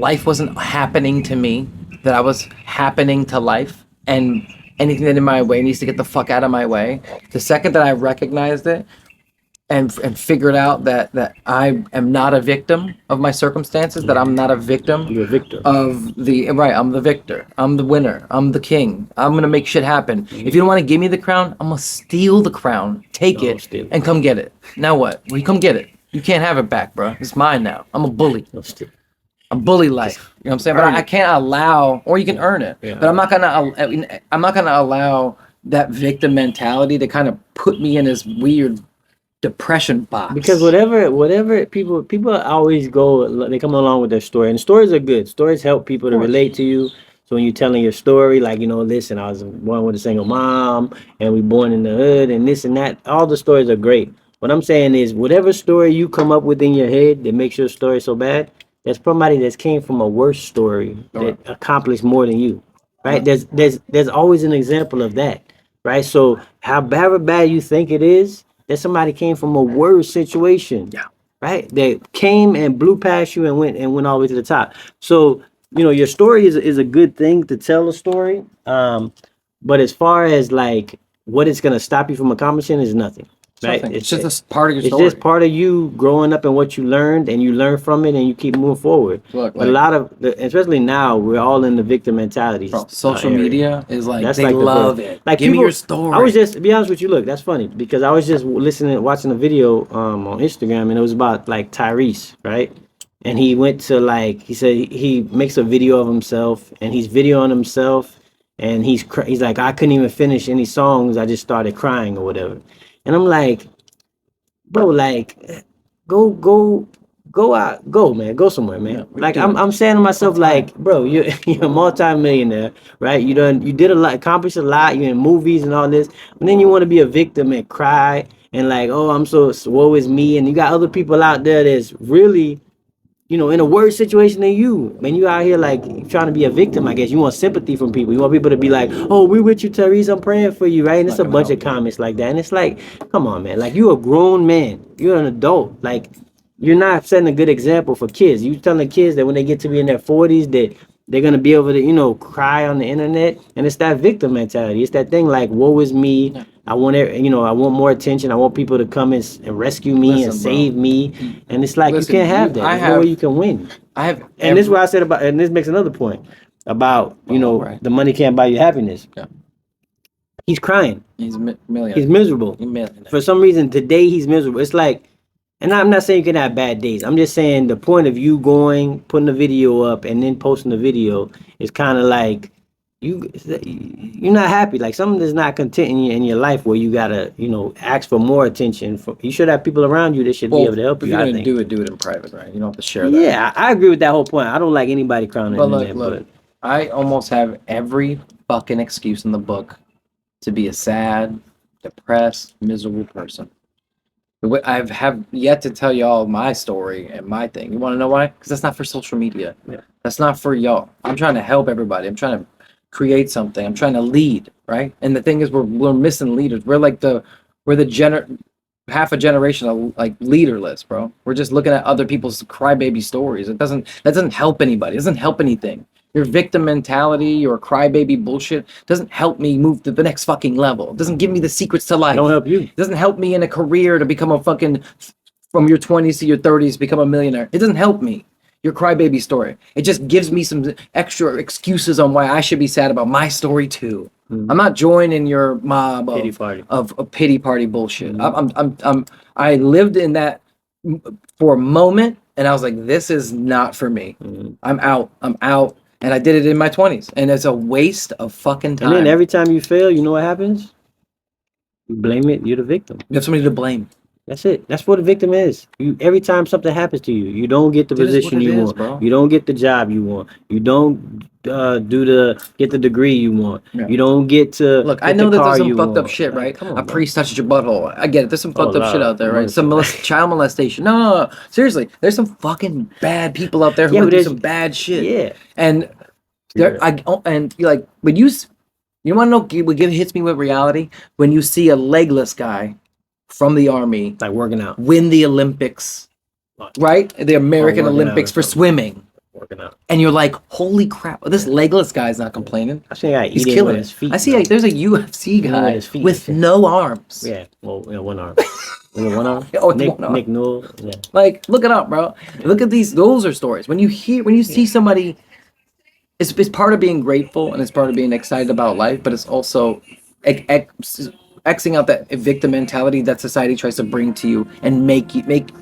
life wasn't happening to me, that I was happening to life, and anything that in my way needs to get the fuck out of my way. The second that I recognized it and figured out that I am not a victim of my circumstances, that I'm not a victim You're a victor. of the right. I'm the victor. I'm the winner. I'm the king. I'm gonna make shit happen. If you don't want to give me the crown, I'm gonna steal the crown, take No, it, steal it. and come get it. Now what? Well, you come get it. You can't have it back, bro. It's mine now. I'm a bully. No, still. A bully life. You know what I'm saying? But earn I it. can't allow, or you can earn it. Yeah. But I'm not gonna allow that victim mentality to kind of put me in this weird depression box. Because whatever people always go, they come along with their story, and stories are good. Stories help people to course. relate to you. So when you're telling your story, like, listen, I was born with a single mom, and we born in the hood, and this and that. All the stories are great. What I'm saying is, whatever story you come up with in your head that makes your story so bad, there's somebody that came from a worse story that accomplished more than you, right? There's always an example of that, right? So however bad you think it is, that somebody came from a worse situation, Yeah. right? They came and blew past you and went all the way to the top. So your story is a good thing to tell a story, but as far as like what it's gonna stop you from accomplishing is nothing, right? It's just a part of your It's story. just part of you growing up and what you learned, and you learn from it, and you keep moving forward. Look, But a lot of, especially now, we're all in the victim mentality. Bro, social area. media is like, That's they like the love first- it. Like Give me people- your story. I was just, to be honest with you, look, that's funny because I was just watching a video on Instagram, and it was about like Tyrese, right? And he went to he said he makes a video of himself, and he's videoing himself, and he's like, I couldn't even finish any songs, I just started crying or whatever. And I'm like, bro, like, go out, go, man, go somewhere, man. Yeah, we Like do it. I'm saying to myself, like, bro, you're a multi-millionaire, right? You did a lot, accomplished a lot. You're in movies and all this, and then you want to be a victim and cry and like, oh, I'm so woe is me. And you got other people out there that's really, in a worse situation than you. Man, you out here like trying to be a victim, I guess. You want sympathy from people. You want people to be like, oh, we with you, Tyrese. I'm praying for you, right? And it's a bunch of comments like that. And it's like, come on, man. Like, you a grown man. You're an adult. Like, you're not setting a good example for kids. You telling kids that when they get to be in their 40s that they're going to be able to, cry on the internet. And it's that victim mentality. It's that thing like, woe is me. I want I want more attention. I want people to come and rescue me and save me. And it's like, Listen, you can't have that. There's no way you can win. I have, And this is what I said about, and this makes another point about, right. the money can't buy you happiness. Yeah. He's crying. he's millionaire. He's miserable. He's millionaire. For some reason, today he's miserable. It's like, and I'm not saying you can have bad days. I'm just saying the point of you putting the video up and then posting the video is kind of like, you're not happy. Like, something that's not content in your life where you gotta, ask for more attention. You should have people around you that should be able to help if you. you're I gonna think. do it in private, right? You don't have to share that. Yeah, I agree with that whole point. I don't like anybody crying But on the look, internet. I almost have every fucking excuse in the book to be a sad, depressed, miserable person. I have yet to tell y'all my story and my thing. You want to know why? Because that's not for social media. Yeah. That's not for y'all. I'm trying to help everybody. I'm trying to create something. I'm trying to lead, right? And the thing is, we're missing leaders. We're like half a generation of like leaderless, bro. We're just looking at other people's crybaby stories. That doesn't help anybody. It doesn't help anything. Your victim mentality, your crybaby bullshit doesn't help me move to the next fucking level. It doesn't give me the secrets to life. Don't help you. It doesn't help me in a career to become a fucking, from your 20s to your 30s, become a millionaire. It doesn't help me. Your crybaby story. It just gives me some extra excuses on why I should be sad about my story too. I'm not joining your mob Pity party. of pity party bullshit. I lived in that for a moment, and I was like, this is not for me. I'm out. And I did it in my 20s, and it's a waste of fucking time. And then every time you fail, you know what happens? You blame it. You're the victim. You have somebody to blame. That's it. That's what a victim is. Every time something happens to you, you don't get the It is what position it you is, want. bro. You don't get the job you want. You don't get the degree you want. Yeah. You don't get to Look, get I know the that there's car some you fucked up want. shit, Like, right? come on, A bro. priest touched your butthole. I get it. There's some fucked up shit out there, right? Some molestation. child molestation. No. Seriously, there's some fucking bad people out there who Yeah, do but some bad shit. Yeah. And you're like, when you want to know what hits me with reality? When you see a legless guy from the army Like working out. win the Olympics, right? The American working out Olympics or for something. swimming. working out. and you're like, holy crap, this legless guy's not complaining. I see a guy He's eating killing with his it. feet. I see bro. there's a UFC with guy his feet, with yeah. no arms. Yeah, well, one arm. One arm. Oh, with Nick, one arm. Nick Newell. Yeah. Like, look it up, bro. Look at these. Those are stories. When you see somebody, it's part of being grateful and it's part of being excited about life, but it's also Xing out that victim mentality that society tries to bring to you and make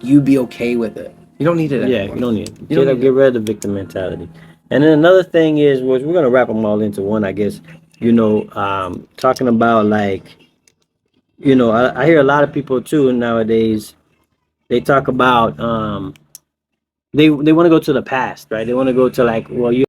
you be okay with it. You don't need it Yeah, anymore. you don't need it. You don't Get, need get rid of the victim mentality. And then another thing is, which we're gonna wrap them all into one, I guess. Talking about like, I hear a lot of people too nowadays. They talk about they want to go to the past, right? They want to go to like, well, you